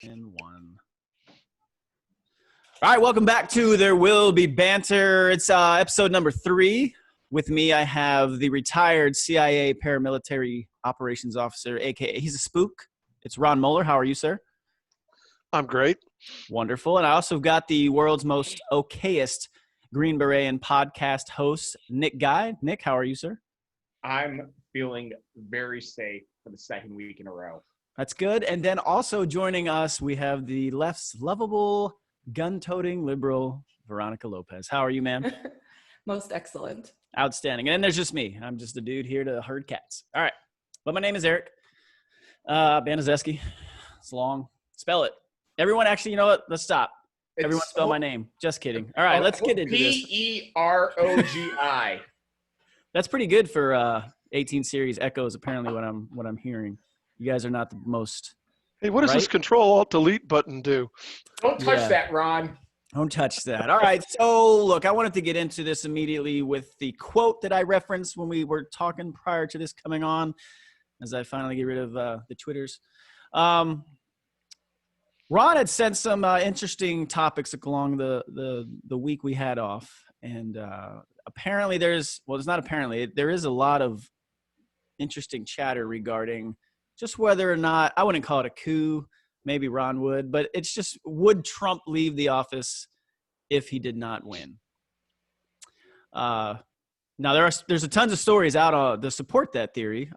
And one. All right, welcome back to There Will Be Banter. It's episode number 3. With me, I have the retired CIA paramilitary operations officer, aka he's a spook. It's Ron Moeller. How are you, sir? I'm great. Wonderful. And I also got the world's most okayast Green Beret and podcast host, Nick Guy. Nick, how are you, sir? I'm feeling very safe for the second week in a row. That's good. And then also joining us, we have the left's lovable, gun-toting liberal, Veronica Lopez. How are you, ma'am? Most excellent. Outstanding. And then there's just me. I'm just a dude here to herd cats. All right. But my name is Eric Banazeski. It's long. Spell it. Everyone, actually, you know what? Let's stop. Everyone spell my name. Just kidding. All right, let's get into this. Perogi. That's pretty good for 18 series echoes, apparently, what I'm hearing. You guys are not the most. Hey, what does this Control-Alt-Delete button do? Don't touch that, Ron. Don't touch that. All right. So, look, I wanted to get into this immediately with the quote that I referenced when we were talking prior to this coming on, as I finally get rid of the Twitters. Ron had sent some interesting topics along the week we had off. And apparently there is a lot of interesting chatter regarding just whether or not, I wouldn't call it a coup, maybe Ron would, but it's just, would Trump leave the office if he did not win? Now, there's a tons of stories out to support that theory.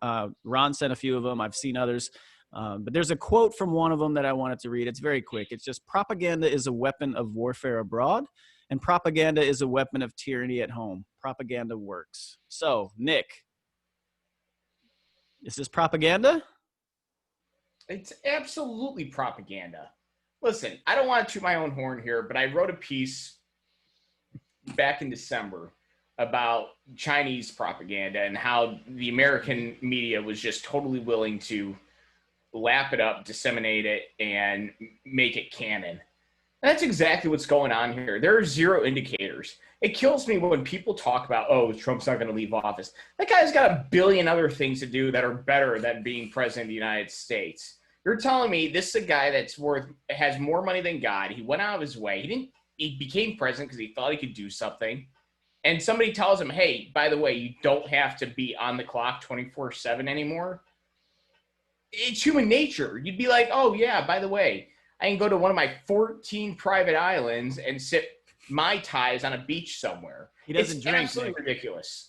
Ron sent a few of them. I've seen others. But there's a quote from one of them that I wanted to read. It's very quick. It's just, propaganda is a weapon of warfare abroad, and propaganda is a weapon of tyranny at home. Propaganda works. So, Nick, is this propaganda? It's absolutely propaganda. Listen, I don't want to toot my own horn here, but I wrote a piece back in December about Chinese propaganda and how the American media was just totally willing to lap it up, disseminate it, and make it canon. That's exactly what's going on here. There are zero indicators. It kills me when people talk about, oh, Trump's not going to leave office. That guy's got a billion other things to do that are better than being president of the United States. You're telling me this is a guy has more money than God. He went out of his way. He became president because he thought he could do something. And somebody tells him, hey, by the way, you don't have to be on the clock 24/7 anymore. It's human nature. You'd be like, oh, yeah, by the way, I can go to one of my 14 private islands and sip Mai Tais on a beach somewhere. He doesn't drink. It's absolutely ridiculous.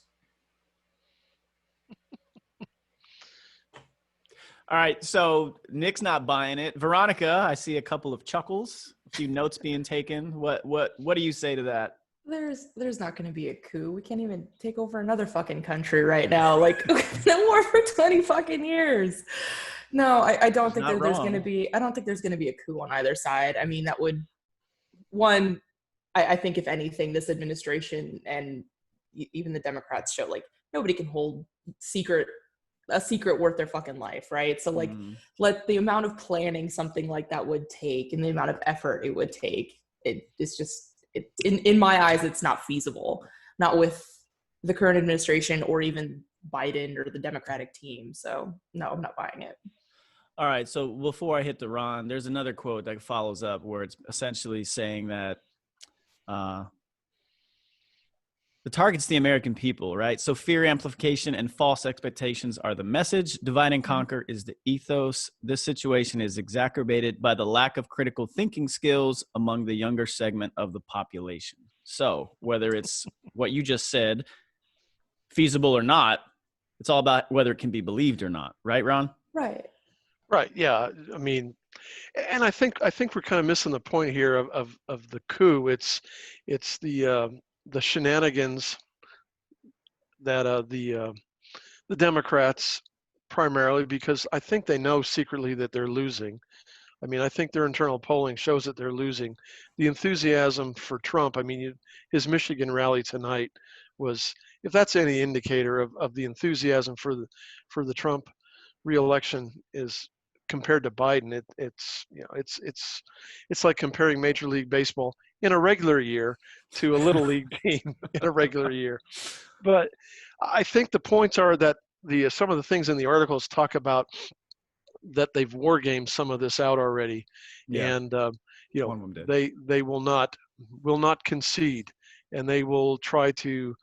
All right, so Nick's not buying it. Veronica, I see a couple of chuckles, a few notes being taken. What do you say to that? There's not going to be a coup. We can't even take over another fucking country right now. Like, we've been at war for 20 fucking years. No, I don't think there's going to be. I don't think there's going to be a coup on either side. I mean, that would I think if anything, this administration and even the Democrats show like nobody can hold a secret worth their fucking life, right? So like, let the amount of planning something like that would take and the amount of effort it would take, it's just. In my eyes, it's not feasible, not with the current administration or even Biden or the Democratic team. So no, I'm not buying it. All right. So before I hit the Ron, there's another quote that follows up where it's essentially saying that the target's the American people, right? So fear amplification and false expectations are the message. Divide and conquer is the ethos. This situation is exacerbated by the lack of critical thinking skills among the younger segment of the population. So whether it's what you just said, feasible or not, it's all about whether it can be believed or not. Right, Ron? Right. Right. Yeah. I mean, and I think we're kind of missing the point here of the coup. It's the shenanigans that the Democrats, primarily because I think they know secretly that they're losing. I mean, I think their internal polling shows that they're losing. The enthusiasm for Trump, I mean, his Michigan rally tonight was, if that's any indicator of the enthusiasm for the Trump reelection is compared to Biden, it's like comparing Major League Baseball in a regular year to a little league team in a regular year. But I think the points are that some of the things in the articles talk about that they've war gamed some of this out already, and you One of know, them did. they will not concede, and they will try to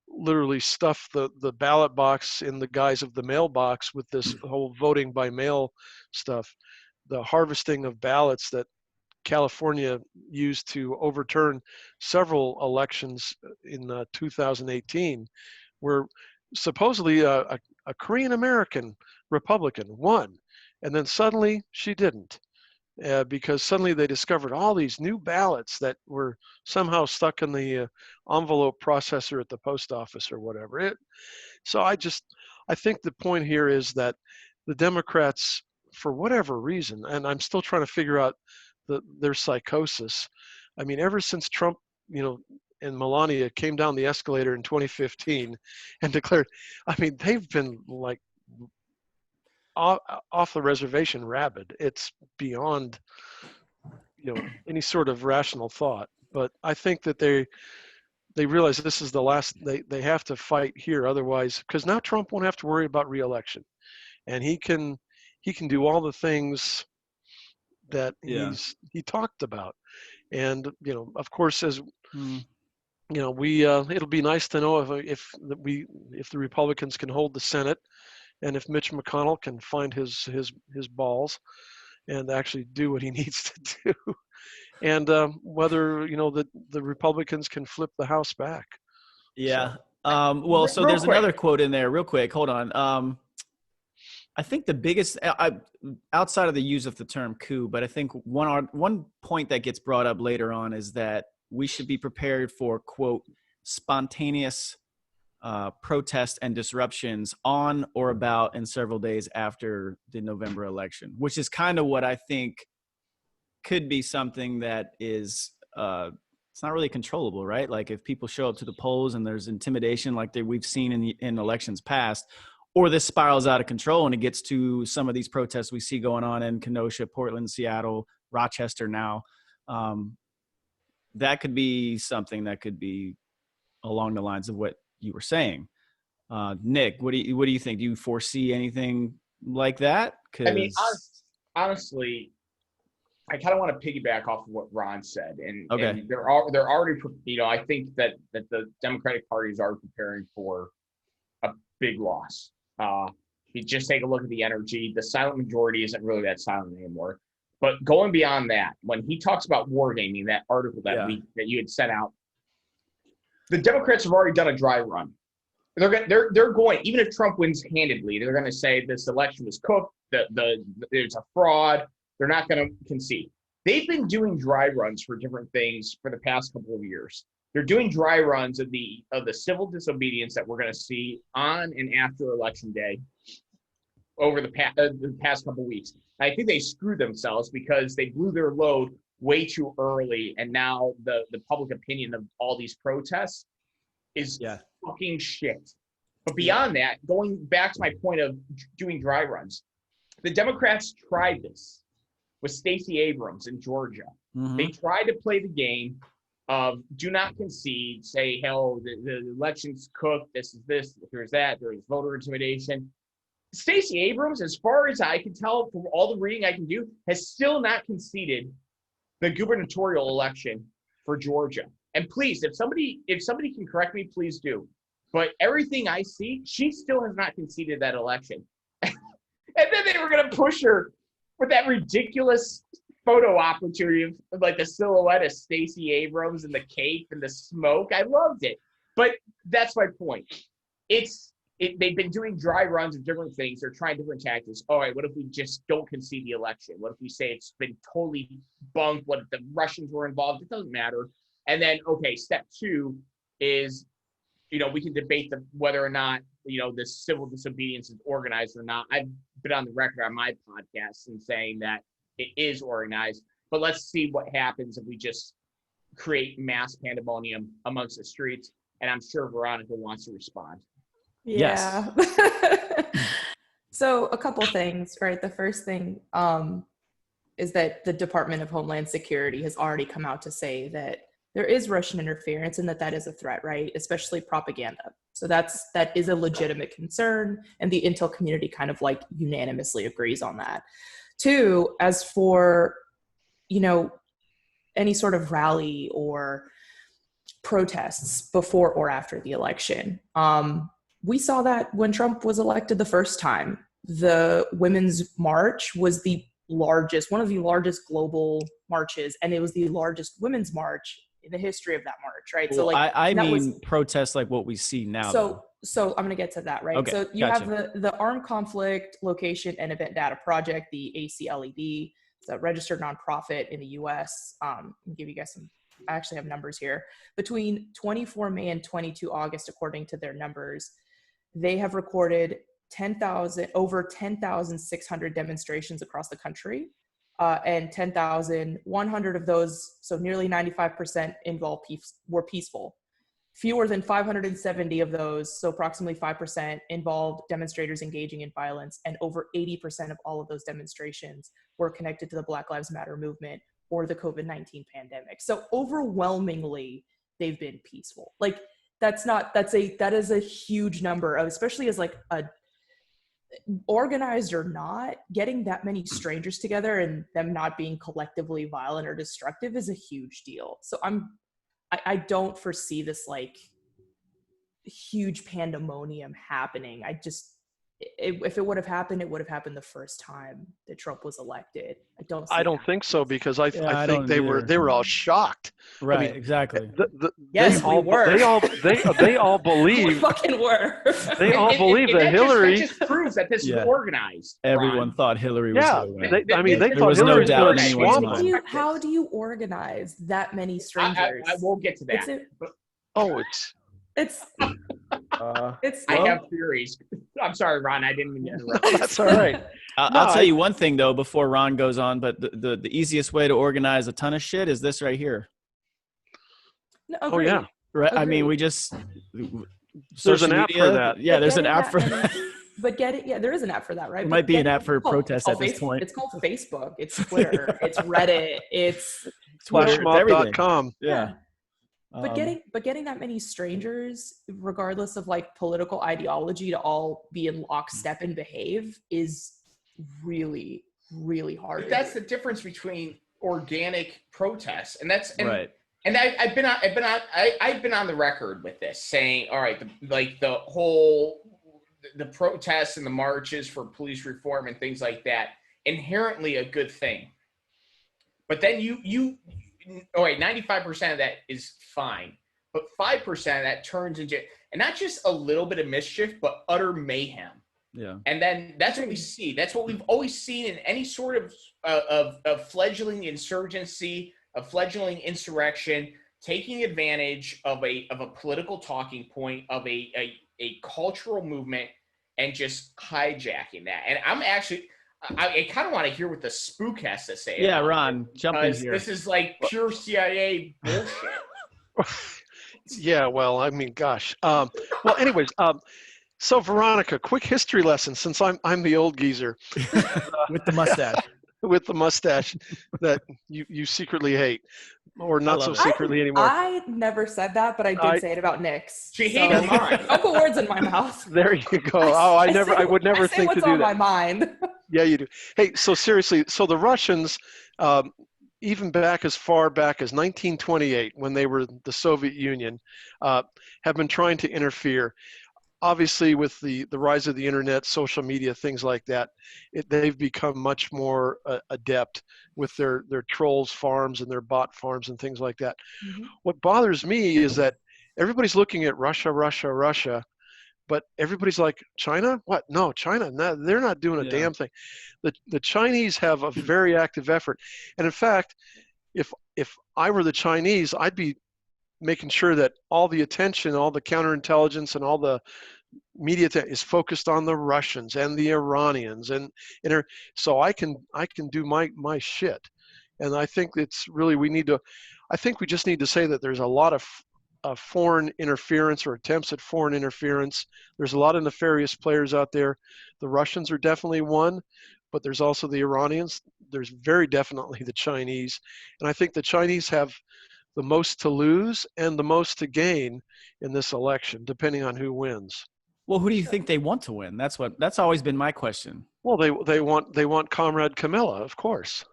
literally stuff the ballot box in the guise of the mailbox with this whole voting by mail stuff. The harvesting of ballots that California used to overturn several elections in 2018, where supposedly a Korean American Republican won, and then suddenly she didn't, because suddenly they discovered all these new ballots that were somehow stuck in the envelope processor at the post office or whatever. So I think the point here is that the Democrats, for whatever reason, and I'm still trying to figure out their psychosis. I mean, ever since Trump, and Melania came down the escalator in 2015 and declared, I mean, they've been like off the reservation rabid. It's beyond, any sort of rational thought. But I think that they realize this is the last, they have to fight here. Otherwise, because now Trump won't have to worry about reelection, and he can do all the things that he talked about. And of course, as we it'll be nice to know if the Republicans can hold the Senate, and if Mitch McConnell can find his balls and actually do what he needs to do, and whether the Republicans can flip the House back. Yeah. Well, so there's another quote in there. Real quick, hold on. I think the biggest, outside of the use of the term coup, but I think one point that gets brought up later on is that we should be prepared for, quote, spontaneous protest and disruptions on or about in several days after the November election, which is kind of what I think could be something that is, it's not really controllable, right? Like if people show up to the polls and there's intimidation like we've seen in elections past, or this spirals out of control and it gets to some of these protests we see going on in Kenosha, Portland, Seattle, Rochester now. That could be something that could be along the lines of what you were saying. Nick, what do you think? Do you foresee anything like that? I mean, honestly, I kind of want to piggyback off of what Ron said, and they're already, I think that the Democratic Party is already preparing for a big loss. You just take a look at the energy. The silent majority isn't really that silent anymore. But going beyond that, when he talks about wargaming, that article that you had sent out, the Democrats have already done a dry run. They're going, even if Trump wins handedly, they're going to say this election was cooked. There's a fraud. They're not going to concede. They've been doing dry runs for different things for the past couple of years. They're doing dry runs of the civil disobedience that we're going to see on and after Election Day over the past couple of weeks. I think they screwed themselves because they blew their load way too early, and now the public opinion of all these protests is fucking shit. But beyond that, going back to my point of doing dry runs, the Democrats tried this with Stacey Abrams in Georgia. Mm-hmm. They tried to play the game of do not concede, say, hell, the election's cooked, this, there's that, there's voter intimidation. Stacey Abrams, as far as I can tell from all the reading I can do, has still not conceded the gubernatorial election for Georgia. And please, if somebody can correct me, please do. But everything I see, she still has not conceded that election. And then they were going to push her with that ridiculous photo opportunity of like the silhouette of Stacey Abrams and the cape and the smoke. I loved it. But that's my point. They've been doing dry runs of different things. They're trying different tactics. All right, what if we just don't concede the election? What if we say it's been totally bunked? What if the Russians were involved? It doesn't matter. And then, okay, step two is, we can debate whether or not, the civil disobedience is organized or not. I've been on the record on my podcast and saying that it is organized. But let's see what happens if we just create mass pandemonium amongst the streets. And I'm sure Veronica wants to respond. Yeah. Yes. So a couple things, right? The first thing is that the Department of Homeland Security has already come out to say that there is Russian interference and that is a threat, right? Especially propaganda. So that is a legitimate concern, and the intel community kind of like unanimously agrees on that. Two, as for, you know, any sort of rally or protests before or after the election, we saw that when Trump was elected the first time. The Women's March was one of the largest global marches, and it was the largest women's march in the history of that march, right? Well, so like I mean protests like what we see now. So I'm going to get to that, right? Okay, so you gotcha. have the Armed Conflict Location and Event Data Project, the ACLED. It's a registered nonprofit in the US. I'll give you guys I actually have numbers here. Between 24 May and 22 August, according to their numbers, they have recorded over 10,600 demonstrations across the country. And 10,100 of those, so nearly 95% were peaceful. Fewer than 570 of those, so approximately 5%, involved demonstrators engaging in violence, and over 80% of all of those demonstrations were connected to the Black Lives Matter movement or the COVID-19 pandemic. So overwhelmingly, they've been peaceful. Like that is a huge number, especially as like a organized or not, getting that many strangers together and them not being collectively violent or destructive is a huge deal. So I don't foresee this like huge pandemonium happening. If it would have happened, it would have happened the first time that Trump was elected. I don't think so, because I think they were all shocked. Right, I mean, exactly. Yes, we were. They all believe. We fucking were. They all believe that Hillary. That just proves that this is organized. Everyone thought Hillary was going to win. They there thought was Hillary no was doubt going in to anyone's swamp mind. them. How do you organize that many strangers? I will get to that. It's I have theories. I'm sorry, Ron. I didn't mean to interrupt. That's all right. I'll tell you one thing though before Ron goes on, but the easiest way to organize a ton of shit is this right here. No, Oh yeah. Right. Agreed. I mean, we just There's an app for that. Yeah, there's an app for that. But there is an app for that, right? There might be an app for protests at this point. It's called Facebook. It's Twitter. It's Reddit. It's Flashmob.com. Yeah. But getting that many strangers, regardless of like political ideology, to all be in lockstep and behave is really, really hard. But that's the difference between organic protests, and right. And I've been on the record with this, saying, all right, the protests and the marches for police reform and things like that, inherently a good thing. But then all right, 95% of that is fine, but 5% of that turns into, and not just a little bit of mischief, but utter mayhem. Yeah. And then that's what we see. That's what we've always seen in any sort of fledgling insurgency, a fledgling insurrection, taking advantage of a political talking point, of a cultural movement, and just hijacking that. And I'm actually, I kind of want to hear what the spook has to say. Yeah, Ron, jump in here. This is like pure CIA bullshit. Yeah, well, I mean, gosh. Well, anyways, so Veronica, quick history lesson, since I'm the old geezer with the mustache. With the mustache that you secretly hate, or not so secretly anymore. I never said that, but I did say it about Nick's. She hated mine. Don't put words in my mouth. There you go. I would never think to do that. What's on my mind? Yeah, you do. Hey, so seriously, so the Russians, even back as far back as 1928, when they were the Soviet Union, have been trying to interfere. Obviously, with the rise of the internet, social media, things like that, they've become much more adept with their trolls farms and their bot farms and things like that. Mm-hmm. What bothers me is that everybody's looking at Russia, but everybody's like, China? What? No, China, no, they're not doing a damn thing. The Chinese have a very active effort. And in fact, if I were the Chinese, I'd be making sure that all the attention, all the counterintelligence, and all the media is focused on the Russians and the Iranians, and so I can do my shit. And I think it's really I think we just need to say that there's a lot of foreign interference or attempts at foreign interference. There's a lot of nefarious players out there. The Russians are definitely one, but there's also the Iranians. There's very definitely the Chinese, and I think the Chinese have the most to lose and the most to gain in this election, depending on who wins. Well, who do you think they want to win? That's always been my question. Well, they want Comrade Camilla, of course.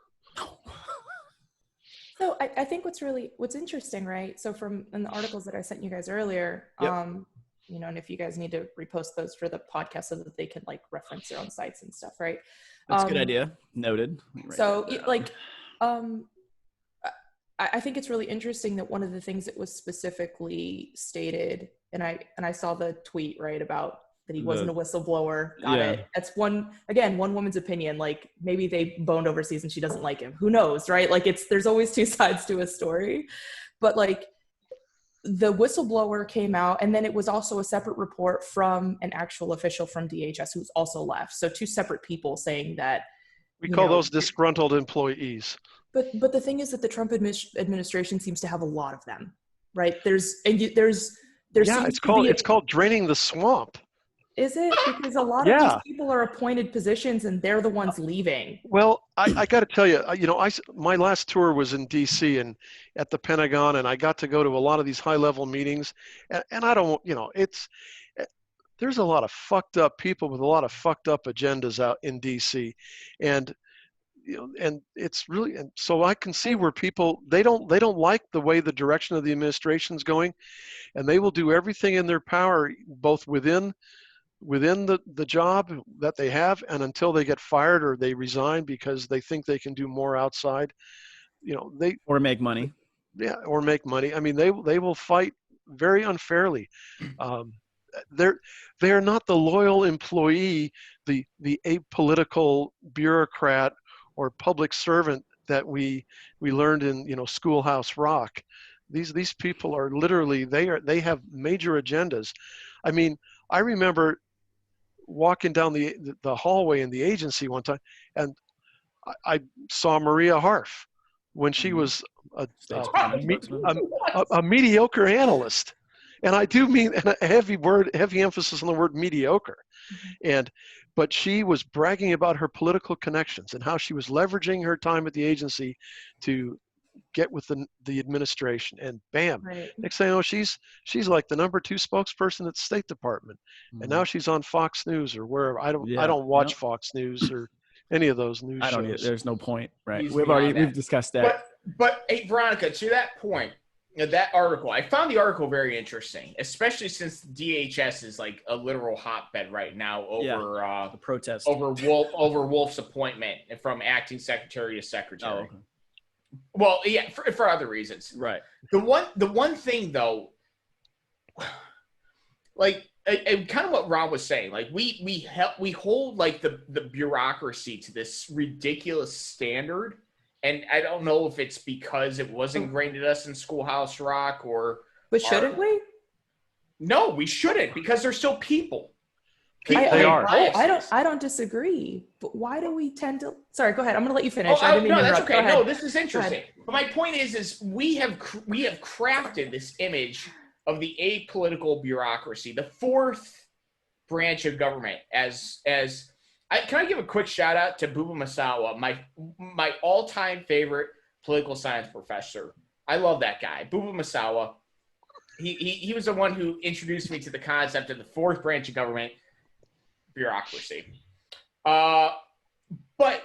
So I think what's interesting, right? So from in the articles that I sent you guys earlier, Yep. you know, and if you guys need to repost those for the podcast so that they can like reference their own sites and stuff, right? That's a good idea. Noted. So I think it's really interesting that one of the things that was specifically stated, and I saw the tweet, right, about that he wasn't a whistleblower. Got it. That's one woman's opinion. Like maybe they boned overseas and she doesn't like him. Who knows, right? Like there's always two sides to a story. But like the whistleblower came out, and then it was also a separate report from an actual official from DHS who's also left. So two separate people saying that. We call those disgruntled employees. But the thing is that the Trump administration seems to have a lot of them, right? It's called draining the swamp. Is it? Because a lot of these people are appointed positions and they're the ones leaving. Well, I got to tell you, my last tour was in D.C. and at the Pentagon, and I got to go to a lot of these high-level meetings, and I don't, there's a lot of fucked up people with a lot of fucked up agendas out in D.C. and it's really, and so I can see where people they don't like the way the direction of the administration's going, and they will do everything in their power, both within the job that they have and until they get fired or they resign because they think they can do more outside, or make money. Yeah, or make money. I mean, they will fight very unfairly. They're not the loyal employee, the apolitical bureaucrat or public servant that we learned in Schoolhouse Rock. These people are literally they have major agendas. I mean, I remember walking down the hallway in the agency one time, and I saw Maria Harf when she was a mediocre analyst. And I do mean a heavy emphasis on the word mediocre. But she was bragging about her political connections and how she was leveraging her time at the agency to get with the administration. And bam, next thing I know, she's like the number 2 spokesperson at the State Department. And now she's on Fox News or wherever. I don't watch Fox News or any of those news shows. I don't. There's no point, right? We've discussed that. But hey, Veronica, to that point, that article, I found the article very interesting, especially since DHS is like a literal hotbed right now over the protest over Wolf's appointment from acting secretary to secretary. Oh, okay. Well, yeah, for other reasons. Right. The one thing though, like kind of what Ron was saying, like we hold like the bureaucracy to this ridiculous standard. And I don't know if it's because it was ingrained in us in Schoolhouse Rock or. But shouldn't we? No, we shouldn't, because they're still people. They are. I don't disagree. But why do we tend to? Sorry, go ahead. I'm going to let you finish. No, that's okay. No, this is interesting. But my point is we have crafted this image of the apolitical bureaucracy, the fourth branch of government, as. Can I give a quick shout out to Bourbon, my all-time favorite political science professor. I love that guy, Bourbon. He was the one who introduced me to the concept of the fourth branch of government, bureaucracy. But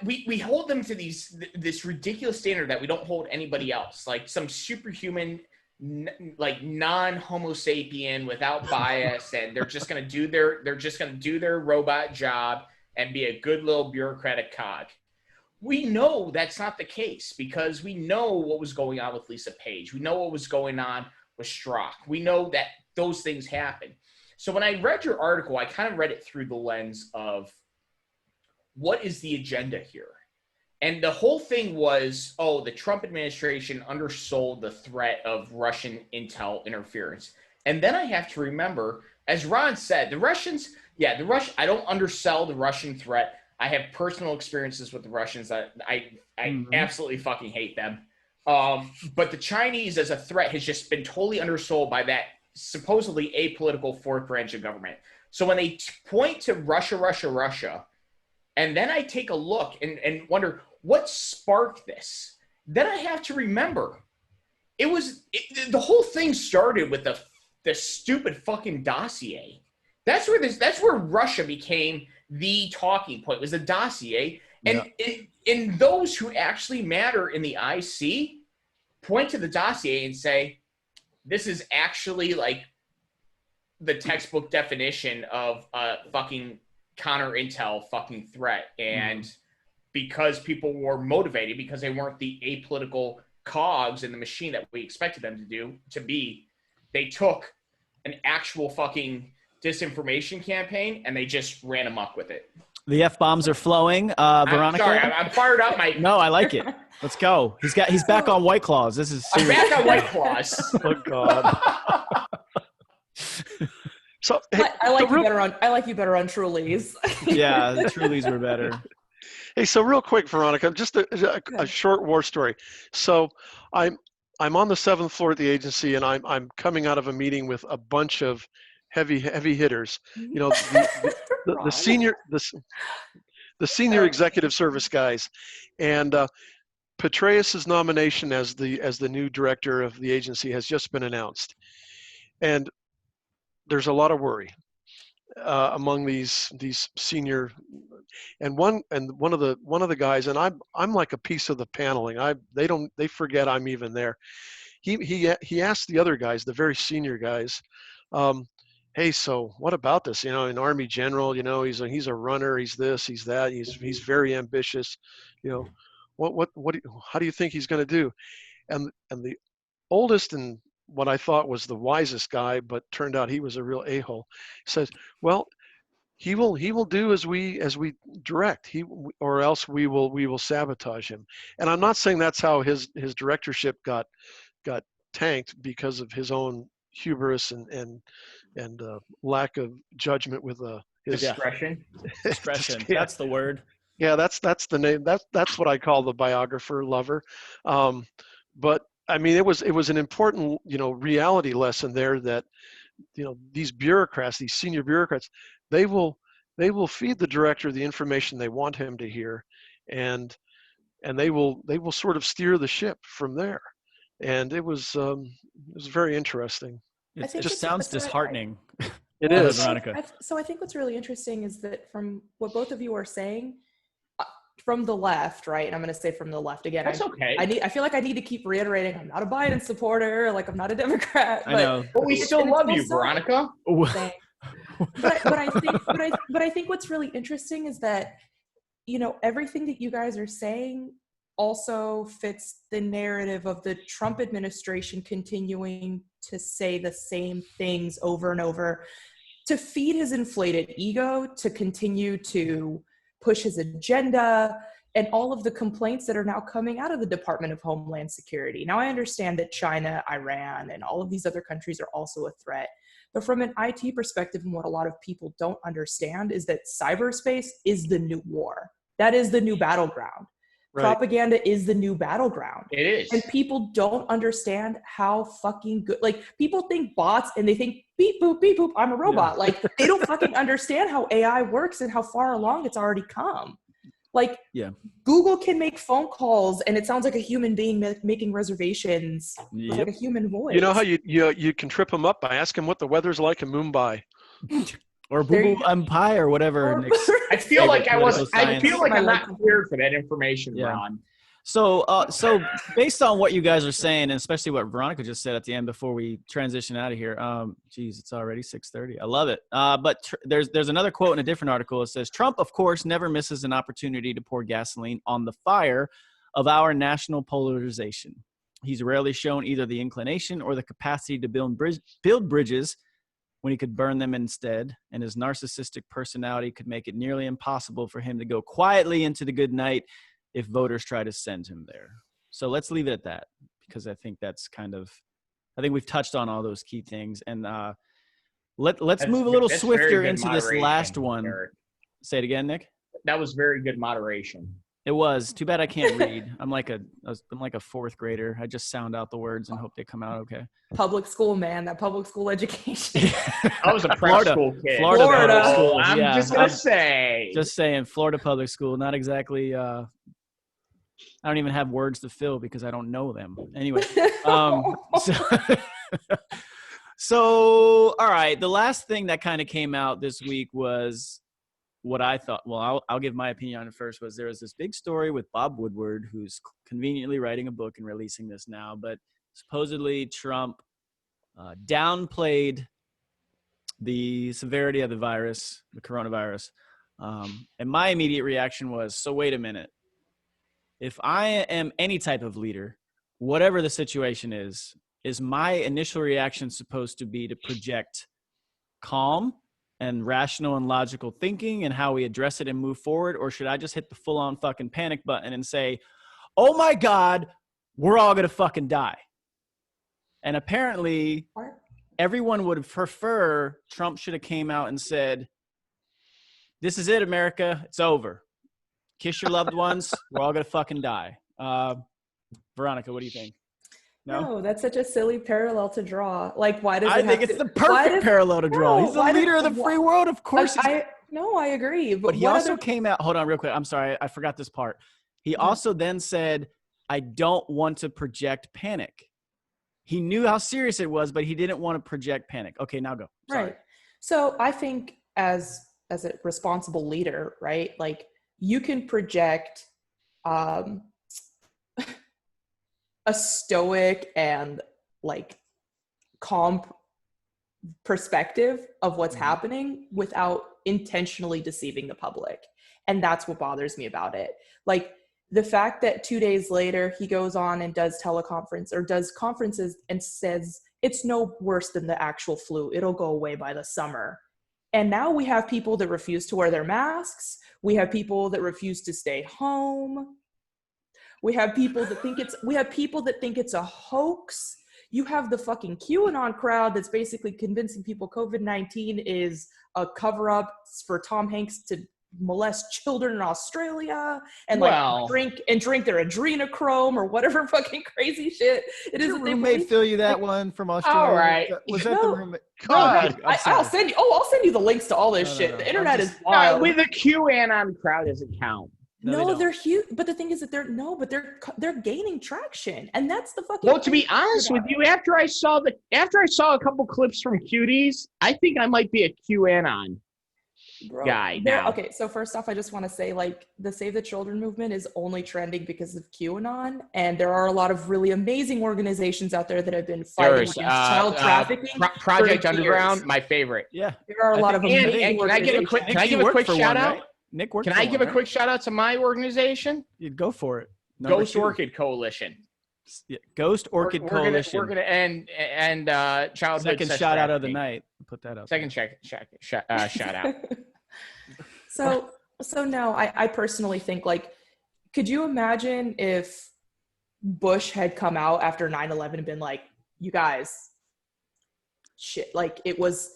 we hold them to this ridiculous standard that we don't hold anybody else, like some superhuman, like non-Homo sapien without bias, and they're just gonna do their robot job and be a good little bureaucratic cog. We know that's not the case because we know what was going on with Lisa Page. We know what was going on with Strzok. We know that those things happen. So when I read your article, I kind of read it through the lens of what is the agenda here? And the whole thing was, the Trump administration undersold the threat of Russian intel interference. And then I have to remember, as Ron said, I don't undersell the Russian threat. I have personal experiences with the Russians. I absolutely fucking hate them. But the Chinese as a threat has just been totally undersold by that supposedly apolitical fourth branch of government. So when they point to Russia, and then I take a look and wonder what sparked this, then I have to remember the whole thing started with the stupid fucking dossier. That's where Russia became the talking point, was the dossier. And in those who actually matter in the IC point to the dossier and say, this is actually like the textbook definition of a fucking counter intel fucking threat. And because people were motivated, because they weren't the apolitical cogs in the machine that we expected them to be, they took an actual fucking disinformation campaign and they just ran amok with it. The F-bombs are flowing. Veronica? I'm sorry, I'm fired up, Mike. No, I like it. Let's go. He's back on White Claws. This is I'm serious. back on White Claws. Oh God. So hey, I like you better on Trulies. Yeah, the Trulies were better. Hey, so real quick, Veronica, just a short war story. So I'm on the 7th floor at the agency, and I'm coming out of a meeting with a bunch of heavy hitters. You know, the senior executive service guys, and Petraeus's nomination as the new director of the agency has just been announced, and there's a lot of worry among these senior, and one of the guys, and I'm like a piece of the paneling. They forget I'm even there. He asked the other guys, the very senior guys, hey, so what about this? You know, an Army general, you know, he's a runner, he's this, he's that, he's very ambitious. You know, how do you think he's going to do? And the oldest and what I thought was the wisest guy, but turned out he was a real a-hole, says, well, he will do as we direct, or else we will sabotage him. And I'm not saying that's how his directorship got tanked because of his own hubris and lack of judgment with his discretion. Discretion. Yeah. That's the word. Yeah, that's the name. That's what I call the biographer lover. But I mean, it was an important, you know, reality lesson there that, you know, these bureaucrats, these senior bureaucrats, they will feed the director the information they want him to hear, and they will sort of steer the ship from there. And it was very interesting. It just sounds disheartening. It is. Veronica. So I think what's really interesting is that from what both of you are saying, from the left, right? And I'm going to say from the left again. That's okay. I feel like I need to keep reiterating I'm not a Biden supporter, like I'm not a Democrat. I know. But we still love you, Veronica. But I think what's really interesting is that, you know, everything that you guys are saying also fits the narrative of the Trump administration continuing to say the same things over and over to feed his inflated ego, to continue to push his agenda, and all of the complaints that are now coming out of the Department of Homeland Security. Now, I understand that China, Iran, and all of these other countries are also a threat. But from an IT perspective, and what a lot of people don't understand is that cyberspace is the new war. That is the new battleground. Right. Propaganda is the new battleground. It is. And people don't understand how fucking good, like, people think bots and they think beep, boop, I'm a robot. Yeah. Like, they don't fucking understand how AI works and how far along it's already come. Like, Google can make phone calls and it sounds like a human being making reservations with like a human voice. You know how you can trip them up by asking what the weather's like in Mumbai. Or Boo Boo Empire or whatever. I feel like I'm not prepared for that information, Ron. So based on what you guys are saying, and especially what Veronica just said at the end before we transition out of here, geez, it's already 6:30. I love it. But there's another quote in a different article. It says, Trump, of course, never misses an opportunity to pour gasoline on the fire of our national polarization. He's rarely shown either the inclination or the capacity to build bridges when he could burn them instead, and his narcissistic personality could make it nearly impossible for him to go quietly into the good night if voters try to send him there. So let's leave it at that, because I think that's I think we've touched on all those key things. And let's move a little swifter into this last one. Eric. Say it again, Nick. That was very good moderation. It was. Too bad I can't read. I'm like a fourth grader. I just sound out the words and hope they come out okay. Public school, man. That public school education. I was a prep school kid. Florida public school. I'm just going to say. Just saying, Florida public school. Not exactly I don't even have words to fill because I don't know them. Anyway, so all right. The last thing that kind of came out this week was what I thought. Well, I'll give my opinion on it first. Was there was this big story with Bob Woodward, who's conveniently writing a book and releasing this now, but supposedly Trump downplayed the severity of the virus, the coronavirus. And my immediate reaction was, so wait a minute. If I am any type of leader, whatever the situation is my initial reaction supposed to be to project calm and rational and logical thinking and how we address it and move forward? Or should I just hit the full-on fucking panic button and say, oh my God, we're all going to fucking die? And apparently everyone would prefer Trump should have came out and said, this is it, America. It's over. Kiss your loved ones. We're all going to fucking die. Veronica, what do you think? No, that's such a silly parallel to draw. Like, why does I think it's the perfect parallel to draw. He's the leader of the free world. Of course. I agree. But he also came out. Hold on real quick. I'm sorry. I forgot this part. He also then said, I don't want to project panic. He knew how serious it was, but he didn't want to project panic. Okay, now go. Sorry. Right. So I think as a responsible leader, right, like you can project a stoic and like calm perspective of what's happening without intentionally deceiving the public. And that's what bothers me about it. Like the fact that 2 days later he goes on and does teleconference or does conferences and says it's no worse than the actual flu. It'll go away by the summer. And now we have people that refuse to wear their masks. We have people that refuse to stay home. We have people that think it's a hoax. You have the fucking QAnon crowd that's basically convincing people COVID-19 is a cover-up for Tom Hanks to molest children in Australia and drink their adrenochrome or whatever fucking crazy shit it is. Your roommate fill you that one from Australia? All right. Was that the roommate? God, I'll send you the links to all this shit. No. The internet is wild. With the QAnon crowd doesn't count. No, they're huge. But the thing is that they're gaining traction, and that's the fucking. Well, to be honest with you, after I saw a couple clips from Cuties, I think I might be a QAnon guy now. Okay, so first off, I just want to say, like, the Save the Children movement is only trending because of QAnon, and there are a lot of really amazing organizations out there that have been fighting against child trafficking. Project Underground, my favorite. Yeah, there are a lot of amazing. Can I give a quick shout out? Right? Nick worked. Can I give a quick shout out to my organization? You'd go for it. Ghost Orchid Coalition. Yeah, Ghost Orchid Coalition. We're gonna end childhood. Second shout out of the night. Put that up. Second shout out. So no, I personally think, like, could you imagine if Bush had come out after 9/11 and been like, you guys, shit, like it was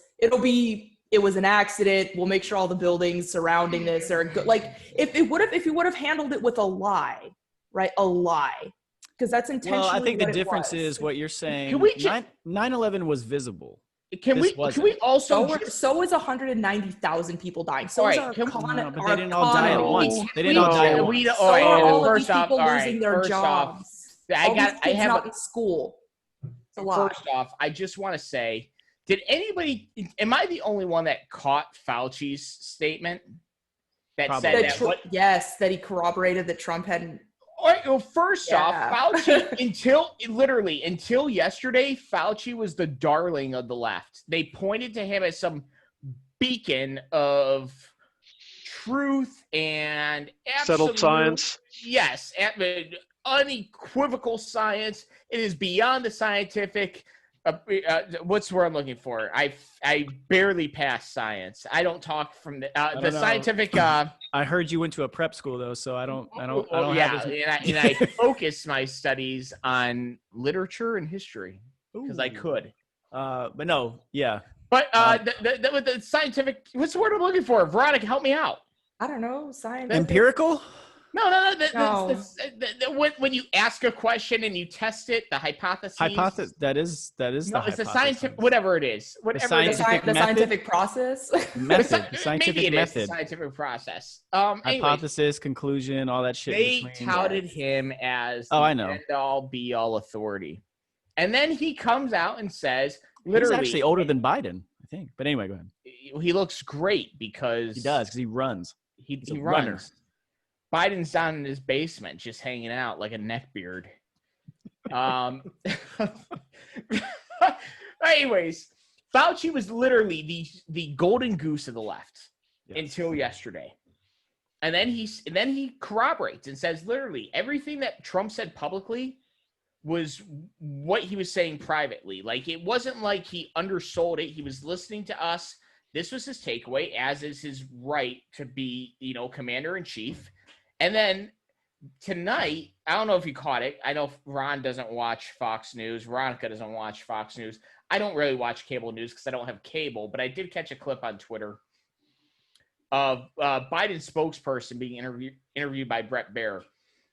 an accident. We'll make sure all the buildings surrounding this are good. Like if he would have handled it with a lie, right? A lie. Because that's intentionally. Well, I think the difference is what you're saying. Can we 9/11 was visible. Can we also so was 190,000 people dying. So right, is our but they didn't all die at once. They didn't all die at once. All of these people losing their jobs. I have not in school. It's a lot. First off, I just want to say, am I the only one that caught Fauci's statement that Probably. said that that he corroborated that Trump hadn't. All right, well, first off, Fauci, until yesterday, Fauci was the darling of the left. They pointed to him as some beacon of truth and settled science. Yes, unequivocal science. It is beyond the scientific. What's the word I'm looking for? I barely passed science. I don't talk from the scientific. I heard you went to a prep school though, so I don't. Yeah, and I focused my studies on literature and history because I could. But no, yeah. But the scientific. What's the word I'm looking for? Veronica, help me out. I don't know. Science. Empirical. No. No. When you ask a question and you test it, the hypothesis. That is No, the it's a hypothesis. scientific, whatever it is. Whatever it is. scientific The method? scientific process. Method. The scientific Maybe it is the method. scientific process. Anyways, Hypothesis, conclusion, all that shit. they in between. touted him as the Oh, I know. end-all, be-all authority. And then he comes out and says, He's literally, actually older than Biden, I think. But anyway, go ahead. he looks great because He does, because he runs. He a runs. runner. Biden's down in his basement, just hanging out like a neckbeard. Anyways, Fauci was literally the golden goose of the left until yesterday, and then he corroborates and says literally everything that Trump said publicly was what he was saying privately. Like, it wasn't like he undersold it. He was listening to us. This was his takeaway, as is his right to be, commander in chief. And then tonight, I don't know if you caught it. I know Ron doesn't watch Fox News. Veronica doesn't watch Fox News. I don't really watch cable news because I don't have cable, but I did catch a clip on Twitter of Biden's spokesperson being interviewed by Brett Baer.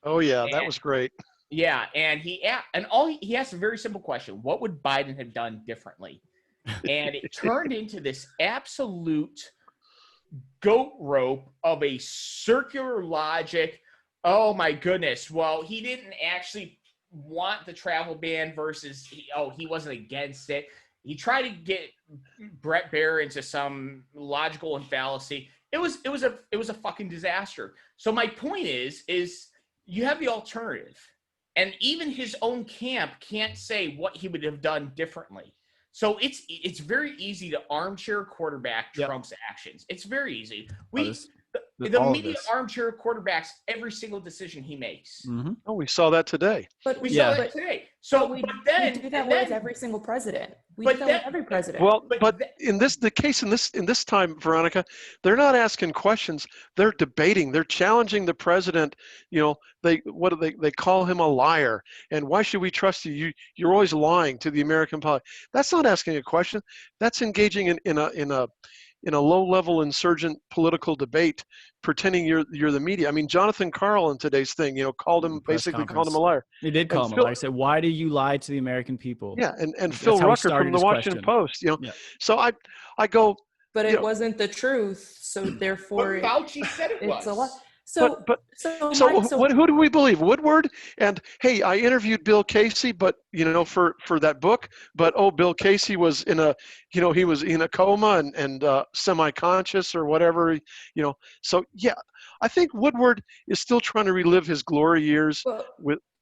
Oh yeah, that was great. Yeah, and he asked a very simple question: what would Biden have done differently? And it turned into this absolute goat rope of a circular logic. Oh my goodness. Well, he didn't actually want the travel ban versus he wasn't against it. He tried to get Brett Baer into some logical fallacy. It was a fucking disaster. So my point is you have the alternative. And even his own camp can't say what he would have done differently. So it's very easy to armchair quarterback Trump's actions. It's very easy. The media armchair quarterbacks every single decision he makes. Mm-hmm. Oh, we saw that today. But we saw that today. So, we do that with every single president. We do that with every president. Well, but in this time, Veronica, they're not asking questions. They're debating. They're challenging the president. They call him a liar. And why should we trust you? You're always lying to the American public. That's not asking a question. That's engaging in a low-level insurgent political debate, pretending you're the media. I mean, Jonathan Karl in today's thing, called him a liar. He did call him a liar. He said, "Why do you lie to the American people?" Yeah, and Phil Rucker from the Washington Post. So I go. But it wasn't the truth, so therefore Fauci said it was. A lie. So who do we believe? Woodward? And hey, I interviewed Bill Casey, but for that book. But Bill Casey was in he was in a coma and semi-conscious or whatever. So yeah, I think Woodward is still trying to relive his glory years.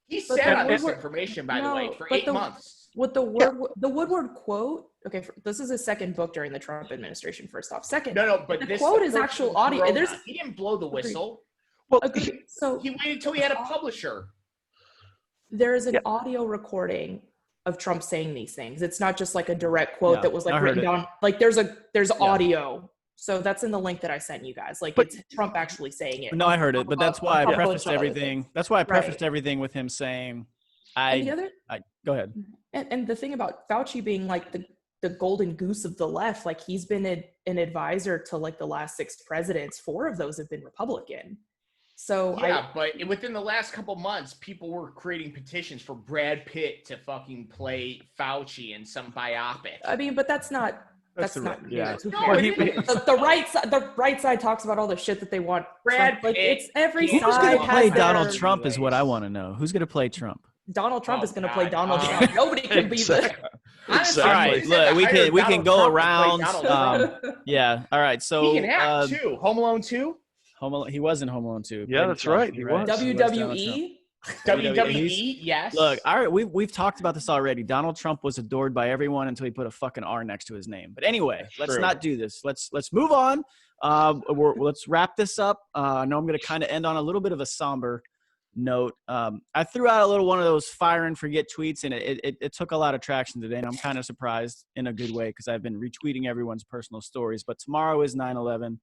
He sat on this information, by the way, for 8 months. With the Woodward quote. Okay, this is his second book during the Trump administration. First off, second. No, but the quote is actual audio. He didn't blow the whistle. Well, so he waited until he had a publisher. There is an audio recording of Trump saying these things. It's not just like a direct quote that was like written down. Like there's audio. So that's in the link that I sent you guys. Like it's Trump actually saying it. No, I heard it, but that's why I prefaced everything. That's why I prefaced everything with him saying, go ahead. And the thing about Fauci being like the golden goose of the left, like he's been an advisor to like the last 6 presidents. 4 of those have been Republican. So but within the last couple months, people were creating petitions for Brad Pitt to fucking play Fauci in some biopic. I mean, but that's not. Yeah. The right side talks about all the shit that they want. Brad Pitt. It's every side. Who's going to play Donald Trump is what I want to know. Who's going to play Trump? Donald Trump is going to play Donald Trump. Nobody can be the. Honestly, all right, look, we can go around. Yeah. All right. So he can have 2. Home Alone 2. He was in Home Alone 2. Yeah, that's right. He was. WWE. WWE, yes. Look, all right, we've talked about this already. Donald Trump was adored by everyone until he put a fucking R next to his name. But anyway, let's not do this. Let's move on. Let's wrap this up. I know I'm going to kind of end on a little bit of a somber note. I threw out a little one of those fire and forget tweets, and it took a lot of traction today, and I'm kind of surprised in a good way because I've been retweeting everyone's personal stories. But tomorrow is 9/11.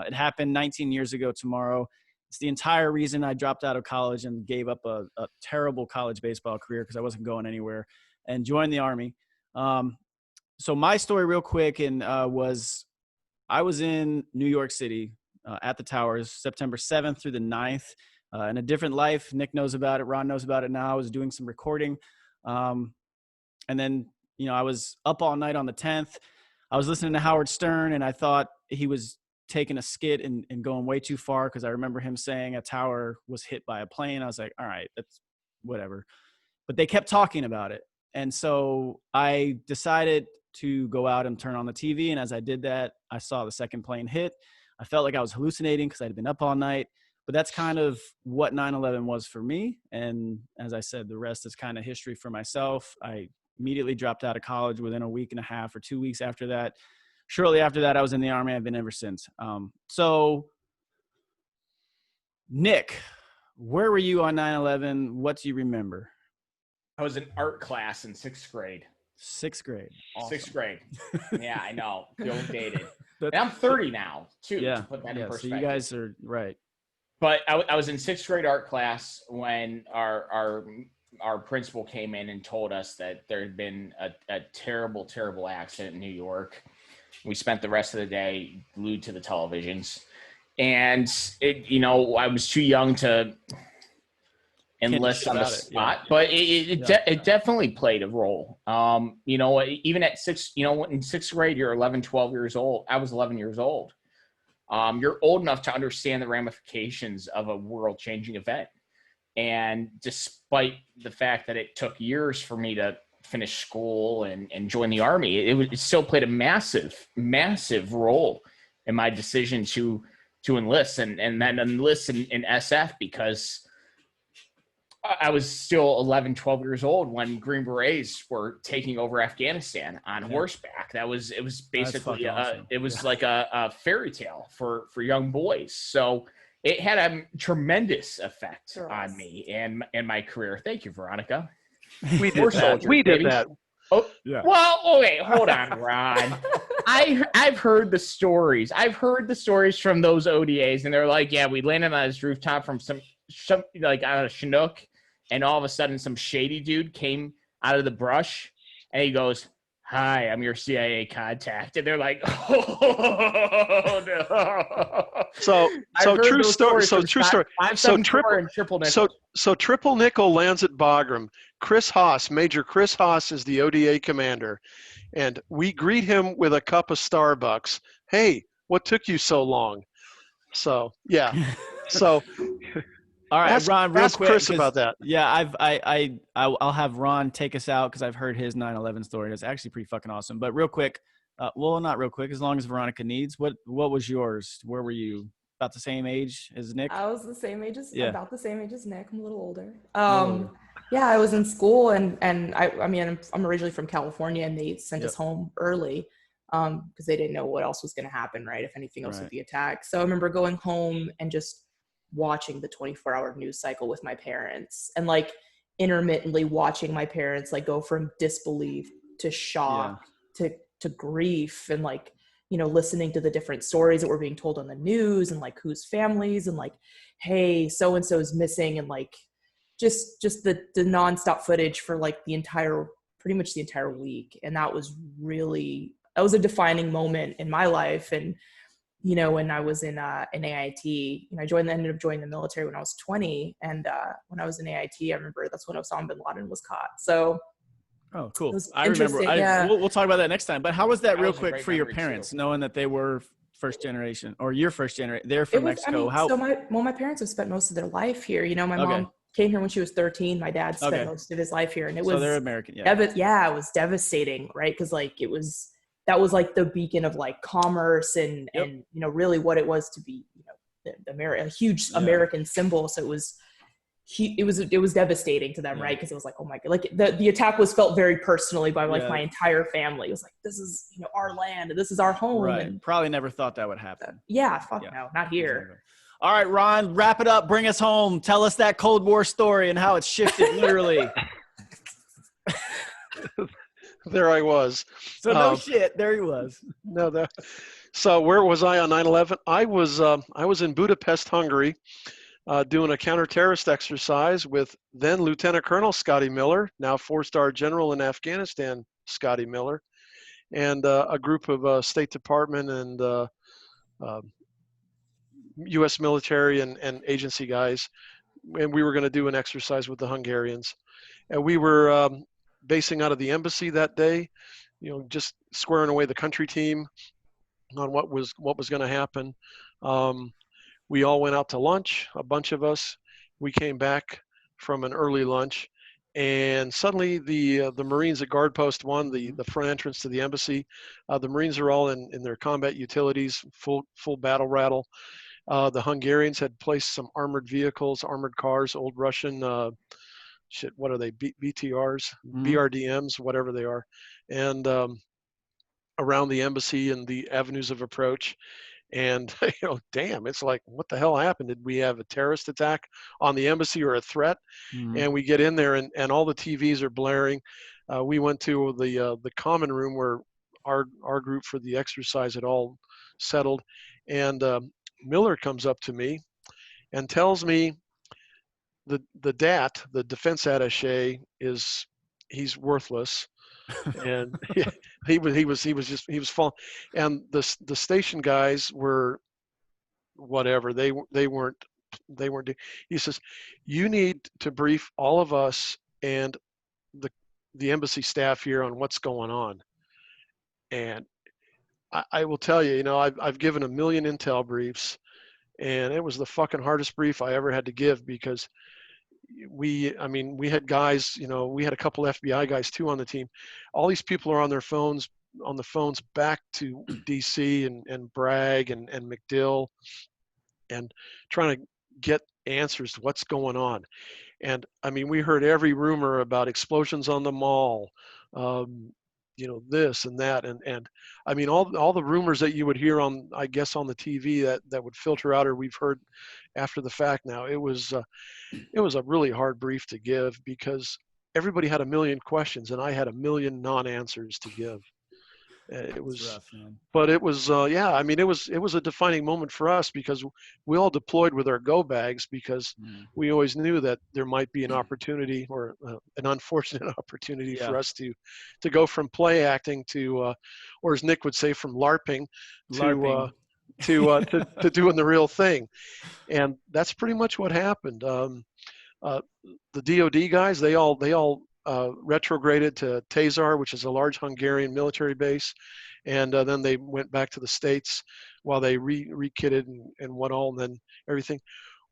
It happened 19 years ago tomorrow. It's the entire reason I dropped out of college and gave up a terrible college baseball career because I wasn't going anywhere and joined the Army. So my story real quick was I was in New York City at the Towers September 7th through the 9th. in a different life. Nick knows about it. Ron knows about it now. I was doing some recording. And then, you know, I was up all night on the 10th. I was listening to Howard Stern, and I thought he was taking a skit and going way too far, because I remember him saying a tower was hit by a plane. I was like, all right, that's whatever. But they kept talking about it. And so I decided to go out and turn on the TV. And as I did that, I saw the second plane hit. I felt like I was hallucinating because I'd been up all night. But that's kind of what 9/11 was for me. And as I said, the rest is kind of history for myself. I immediately dropped out of college within a week and a half or 2 weeks after that. Shortly after that, I was in the Army. I've been ever since. So, Nick, where were you on 9/11? What do you remember? I was in art class in 6th grade. 6th grade. Awesome. 6th grade. Yeah, I know. Feeling dated. And I'm 30 now, too, to put that in perspective. So you guys are right. But I was in 6th grade art class when our principal came in and told us that there had been a terrible, terrible accident in New York. We spent the rest of the day glued to the televisions. And, I was too young to enlist on the spot, but it definitely played a role. Even at in 6th grade, you're 11, 12 years old. I was 11 years old. You're old enough to understand the ramifications of a world-changing event. And despite the fact that it took years for me to finish school and join the Army, it still played a massive, massive role in my decision to enlist and then enlist in SF, because I was still 11, 12 years old when Green Berets were taking over Afghanistan on horseback. It was basically awesome. It was like a fairy tale for young boys. So it had a tremendous effect on me and my career. Thank you, Veronica. We did that. We did that. Oh, yeah. Well, okay, hold on, Ron. I've heard the stories. I've heard the stories from those ODAs, and they're like, yeah, we landed on this rooftop from some like on a Chinook, and all of a sudden some shady dude came out of the brush, and he goes, "Hi, I'm your CIA contact," and they're like, "Oh no!" So true story. So true story. So triple nickel lands at Bagram. Chris Haas, Major Chris Haas, is the ODA commander, and we greet him with a cup of Starbucks. Hey, what took you so long? So yeah, so. All right, Ron, real quick. Chris about that. Yeah, I'll have Ron take us out because I've heard his 9/11 story. It's actually pretty fucking awesome. But real quick, well, not real quick, as long as Veronica needs. What was yours? Where were you? About the same age as Nick? I was about the same age as Nick. I'm a little older. Yeah, I was in school, and I'm originally from California, and they sent us home early because they didn't know what else was going to happen, right? If anything else would be attacked. So I remember going home and just watching the 24-hour news cycle with my parents, and like intermittently watching my parents like go from disbelief to shock to grief, and like, listening to the different stories that were being told on the news, and like whose families, and like, hey, so and so is missing, and like just the nonstop footage for like pretty much the entire week. And that was a defining moment in my life. And when I was in AIT, I ended up joining the military when I was 20. And when I was in AIT, I remember that's when Osama bin Laden was caught. So, oh, cool. I remember. We'll talk about that next time. But how was that real quick for your parents, knowing that they were first generation, or your first generation? They're from Mexico. My parents have spent most of their life here. My mom came here when she was 13. My dad spent most of his life here, and it was. So they're American. Yeah. It was devastating, right? Because like that was like the beacon of like commerce and really what it was to be a huge American symbol. So it was devastating to them, right? Because it was like, oh my god, like the attack was felt very personally by like my entire family. It was like, this is our land, and this is our home. Right. And probably never thought that would happen. No, not here. Exactly. All right, Ron, wrap it up. Bring us home. Tell us that Cold War story and how it's shifted literally. There I was. So no shit. There he was. So where was I on 9/11? I was in Budapest, Hungary, doing a counter-terrorist exercise with then Lieutenant Colonel Scotty Miller, now 4-star General in Afghanistan, Scotty Miller, and a group of State Department and U.S. military and agency guys and we were going to do an exercise with the Hungarians. And we were basing out of the embassy that day, just squaring away the country team on what was going to happen. We all went out to lunch, a bunch of us. We came back from an early lunch, and suddenly the Marines at Guard Post 1, the front entrance to the embassy, the Marines are all in their combat utilities, full battle rattle. The Hungarians had placed some armored vehicles, armored cars, old Russian, what are they, BTRs, BRDMs, whatever they are, and around the embassy and the avenues of approach. And, damn, it's like, what the hell happened? Did we have a terrorist attack on the embassy or a threat? And we get in there and all the TVs are blaring. We went to the common room where our group for the exercise had all settled. And Miller comes up to me and tells me the DAT, the defense attaché, he's worthless. And he was falling, and the station guys were whatever, they weren't. He says, you need to brief all of us and the embassy staff here on what's going on. And I will tell you, I've given a million intel briefs, and it was the fucking hardest brief I ever had to give, because we had guys, we had a couple FBI guys too on the team. All these people are on the phones back to DC and Bragg and MacDill, and trying to get answers to what's going on. And we heard every rumor about explosions on the mall, this and that. And all the rumors that you would hear on the TV that would filter out, or we've heard after the fact now. It was a really hard brief to give, because everybody had a million questions and I had a million non-answers to give. It was rough, man. But it was it was a defining moment for us, because we all deployed with our go bags, because we always knew that there might be an opportunity, or an unfortunate opportunity for us to go from play acting to or as Nick would say, from LARPing to doing the real thing. And that's pretty much what happened. The DoD guys, they all retrograded to Tazar, which is a large Hungarian military base, and then they went back to the States while they re-kitted and what all, and then everything.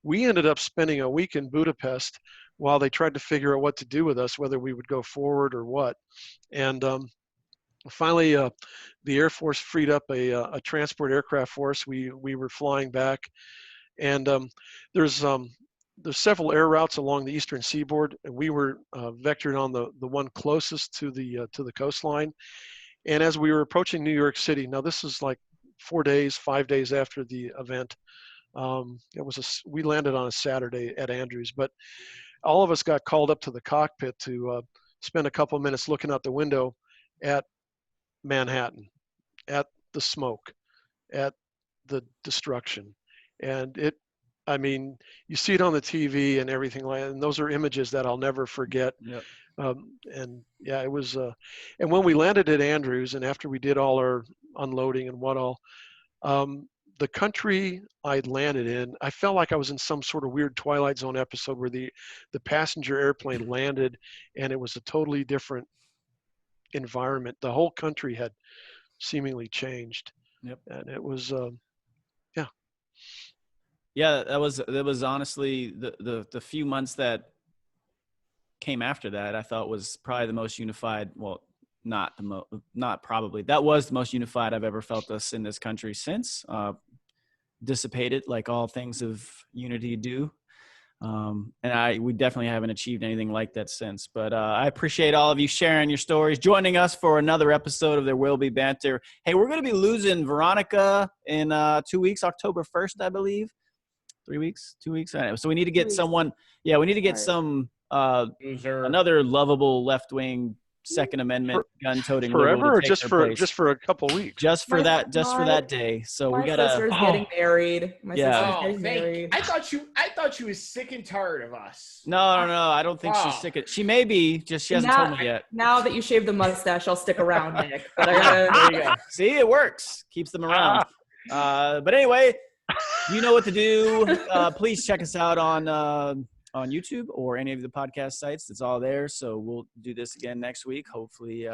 We ended up spending a week in Budapest while they tried to figure out what to do with us, whether we would go forward or what. And finally, the Air Force freed up a transport aircraft for us. We were flying back, and there's several air routes along the eastern seaboard, and we were vectored on the one closest to the coastline. And as we were approaching New York City, now this is like 5 days after the event. We landed on a Saturday at Andrews, but all of us got called up to the cockpit to spend a couple of minutes looking out the window at Manhattan, at the smoke, at the destruction. And you see it on the TV and everything like that, and those are images that I'll never forget. Yep. It was. And when we landed at Andrews, and after we did all our unloading and what all, the country I'd landed in, I felt like I was in some sort of weird Twilight Zone episode where the passenger airplane landed, and it was a totally different environment. The whole country had seemingly changed. Yep. And it was. Yeah, that was honestly the few months that came after that, I thought was probably the most unified. Well, not probably. That was the most unified I've ever felt us in this country since. Dissipated like all things of unity do. And we definitely haven't achieved anything like that since. But I appreciate all of you sharing your stories, joining us for another episode of There Will Be Banter. Hey, we're going to be losing Veronica in 2 weeks, October 1st, I believe. 3 weeks, 2 weeks. I don't know. So we need to get someone. Yeah, we need to get some another lovable left-wing Second Amendment gun-toting forever, or just for a couple weeks. Just for that day. So we gotta. My sister's getting married. Married. I thought she was sick and tired of us. No. I don't think she's sick. She may be. Just she hasn't told me yet. Now that you shaved the mustache, I'll stick around, Nick. But there you go. See, it works. Keeps them around. But anyway. You know what to do. Please check us out on on YouTube or any of the podcast sites. It's all there. So we'll do this again next week. Hopefully,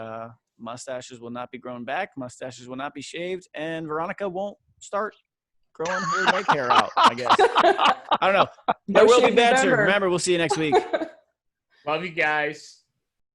mustaches will not be grown back. Mustaches will not be shaved. And Veronica won't start growing her neck hair out, I guess. I don't know. No There will be shave banter. November. Remember, we'll see you next week. Love you guys.